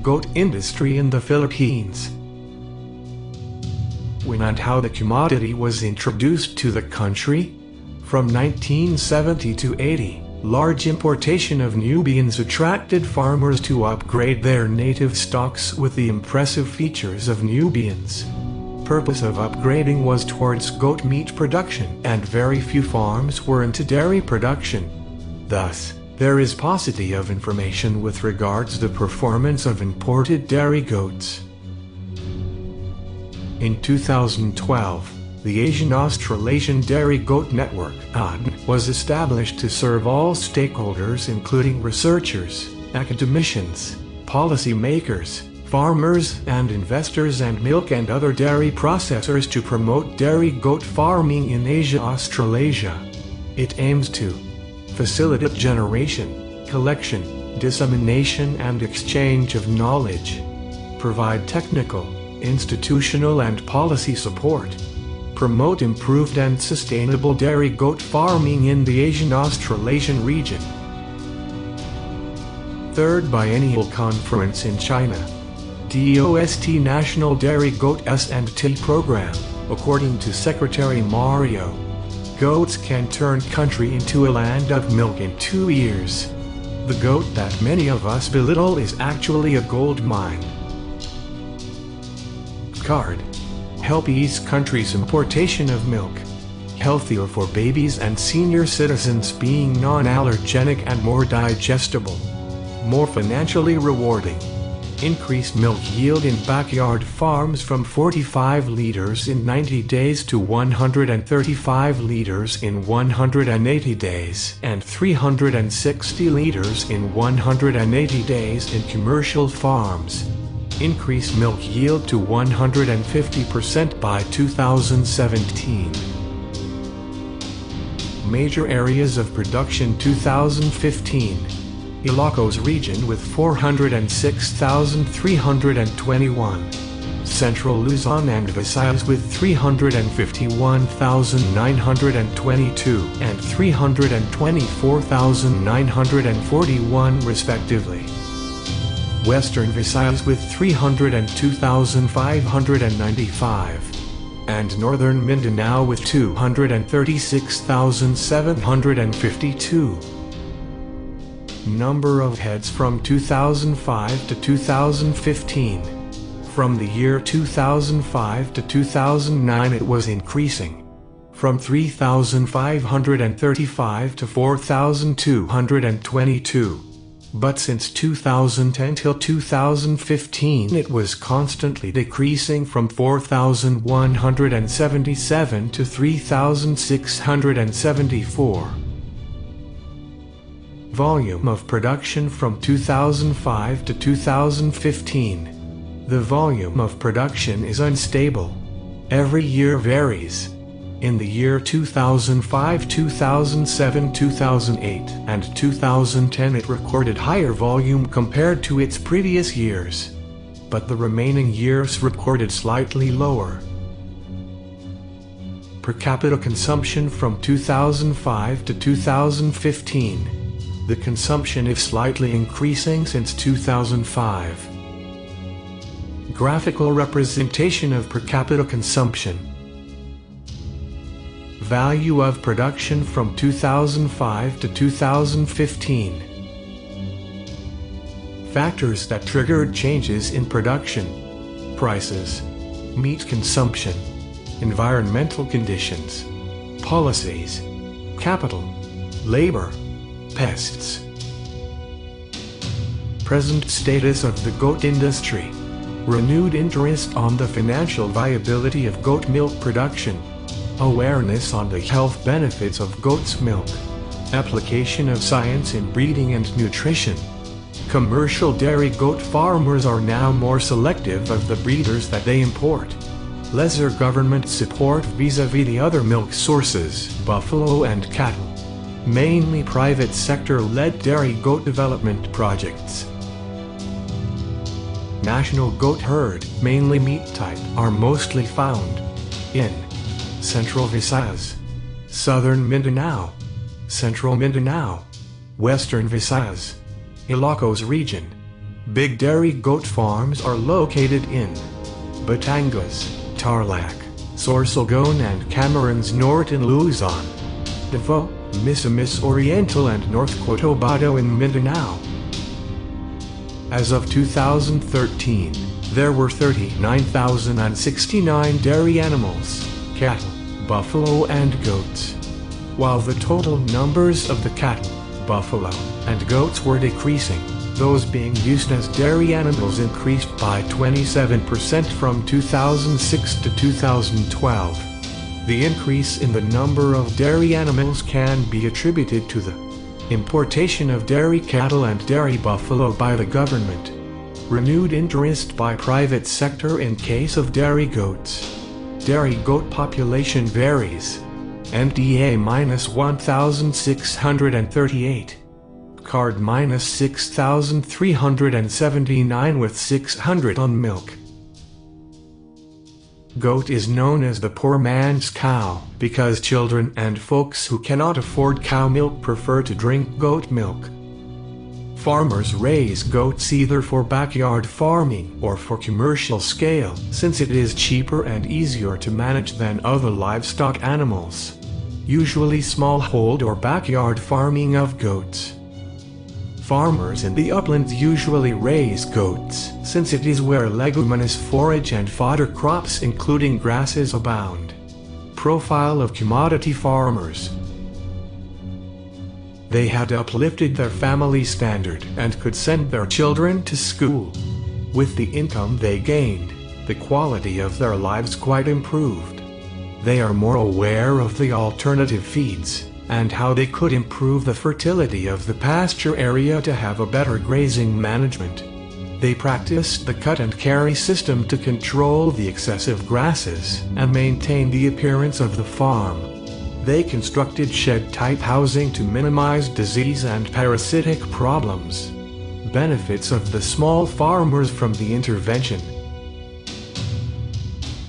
goat industry in the Philippines. When and how the commodity was introduced to the country? From 1970 to 80, large importation of Nubians attracted farmers to upgrade their native stocks with the impressive features of Nubians. Purpose of upgrading was towards goat meat production, and very few farms were into dairy production. Thus, there is paucity of information with regards to the performance of imported dairy goats. In 2012, the Asian-Australasian Dairy Goat Network (ADN) was established to serve all stakeholders including researchers, academicians, policymakers, farmers and investors, and milk and other dairy processors to promote dairy goat farming in Asia-Australasia. It aims to facilitate generation, collection, dissemination and exchange of knowledge, provide technical, institutional and policy support, promote improved and sustainable dairy goat farming in the Asian-Australasian region. Third Biennial Conference in China. DOST National Dairy Goat S&T Program. According to Secretary Mario, goats can turn country into a land of milk in 2 years. The goat that many of us belittle is actually a gold mine. Card. Help ease country's importation of milk. Healthier for babies and senior citizens, being non-allergenic and more digestible. More financially rewarding. Increased milk yield in backyard farms from 45 liters in 90 days to 135 liters in 180 days and 360 liters in 180 days in commercial farms. Increase milk yield to 150% by 2017. Major areas of production 2015. Ilocos region with 406,321. Central Luzon and Visayas with 351,922 and 324,941 respectively. Western Visayas with 302,595, and Northern Mindanao with 236,752. Number of heads from 2005 to 2015. From the year 2005 to 2009 it was increasing. From 3,535 to 4,222. But since 2010 till 2015 it was constantly decreasing from 4,177 to 3,674. Volume of production from 2005 to 2015. The volume of production is unstable. Every year varies. In the year 2005, 2007, 2008, and 2010 it recorded higher volume compared to its previous years. But the remaining years recorded slightly lower. Per capita consumption from 2005 to 2015. The consumption is slightly increasing since 2005. Graphical representation of per capita consumption. Value of production from 2005 to 2015. Factors that triggered changes in production. Prices. Meat consumption. Environmental conditions. Policies. Capital. Labor. Pests. Present status of the goat industry. Renewed interest on the financial viability of goat milk production. Awareness on the health benefits of goat's milk. Application of science in breeding and nutrition. Commercial dairy goat farmers are now more selective of the breeders that they import. Lesser government support vis-à-vis the other milk sources, buffalo and cattle. Mainly private sector-led dairy goat development projects. National goat herd, mainly meat type, are mostly found in Central Visayas, Southern Mindanao, Central Mindanao, Western Visayas, Ilocos region, Big dairy goat farms are located in Batangas, Tarlac, Sorsogon and Camarines Norte in Luzon, Davao, Misamis Oriental and North Cotabato in Mindanao. As of 2013, there were 39,069 dairy animals, cattle, buffalo and goats, while the total numbers of the cattle, buffalo, and goats were decreasing. Those being used as dairy animals increased by 27% from 2006 to 2012. The increase in the number of dairy animals can be attributed to the importation of dairy cattle and dairy buffalo by the government, renewed interest by private sector in case of dairy goats. Dairy goat population varies. NDA -1,638. Card -6,379 with 600 on milk. Goat is known as the poor man's cow because children and folks who cannot afford cow milk prefer to drink goat milk. Farmers raise goats either for backyard farming or for commercial scale, since it is cheaper and easier to manage than other livestock animals. Usually smallhold or backyard farming of goats. Farmers in the uplands usually raise goats, since it is where leguminous forage and fodder crops including grasses abound. Profile of commodity farmers. They had uplifted their family standard and could send their children to school. With the income they gained, the quality of their lives quite improved. They are more aware of the alternative feeds and how they could improve the fertility of the pasture area to have a better grazing management. They practiced the cut and carry system to control the excessive grasses and maintain the appearance of the farm. They constructed shed-type housing to minimize disease and parasitic problems. Benefits of the small farmers from the intervention.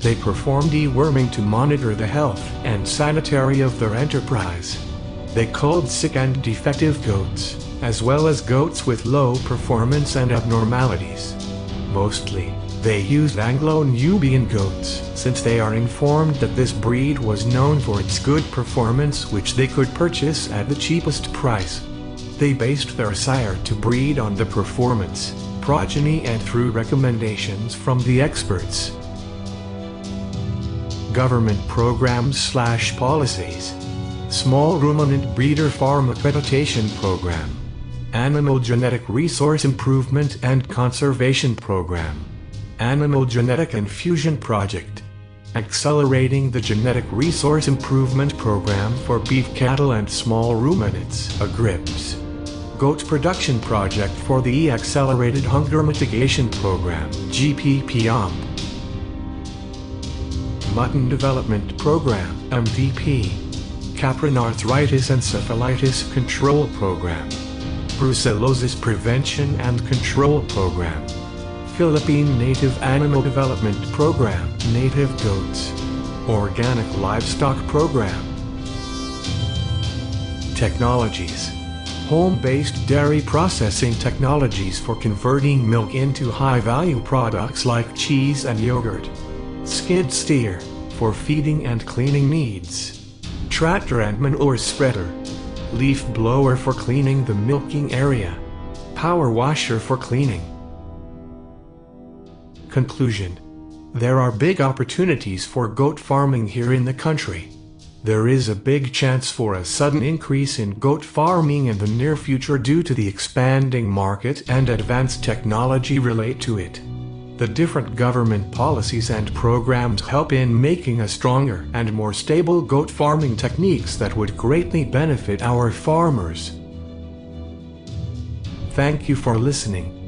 They performed deworming to monitor the health and sanitary of their enterprise. They culled sick and defective goats, as well as goats with low performance and abnormalities. Mostly, they used Anglo-Nubian goats, since they are informed that this breed was known for its good performance which they could purchase at the cheapest price. They based their sire to breed on the performance, progeny and through recommendations from the experts. Government programs/policies. Small Ruminant Breeder Farm Accreditation Program. Animal Genetic Resource Improvement and Conservation Program. Animal Genetic Infusion Project. Accelerating the Genetic Resource Improvement Program for Beef Cattle and Small Ruminants, AGRIPS. Goat Production Project for the Accelerated Hunger Mitigation Program, GPPOM. Mutton Development Program, MVP. Caprine Arthritis Encephalitis Control Program. Brucellosis Prevention and Control Program. Philippine Native Animal Development Program, Native Goats. Organic Livestock Program. Technologies. Home-based dairy processing technologies for converting milk into high-value products like cheese and yogurt. Skid steer, for feeding and cleaning needs. Tractor and manure spreader. Leaf blower for cleaning the milking area. Power washer for cleaning. Conclusion. There are big opportunities for goat farming here in the country. There is a big chance for a sudden increase in goat farming in the near future due to the expanding market and advanced technology relate to it. The different government policies and programs help in making a stronger and more stable goat farming techniques that would greatly benefit our farmers. Thank you for listening.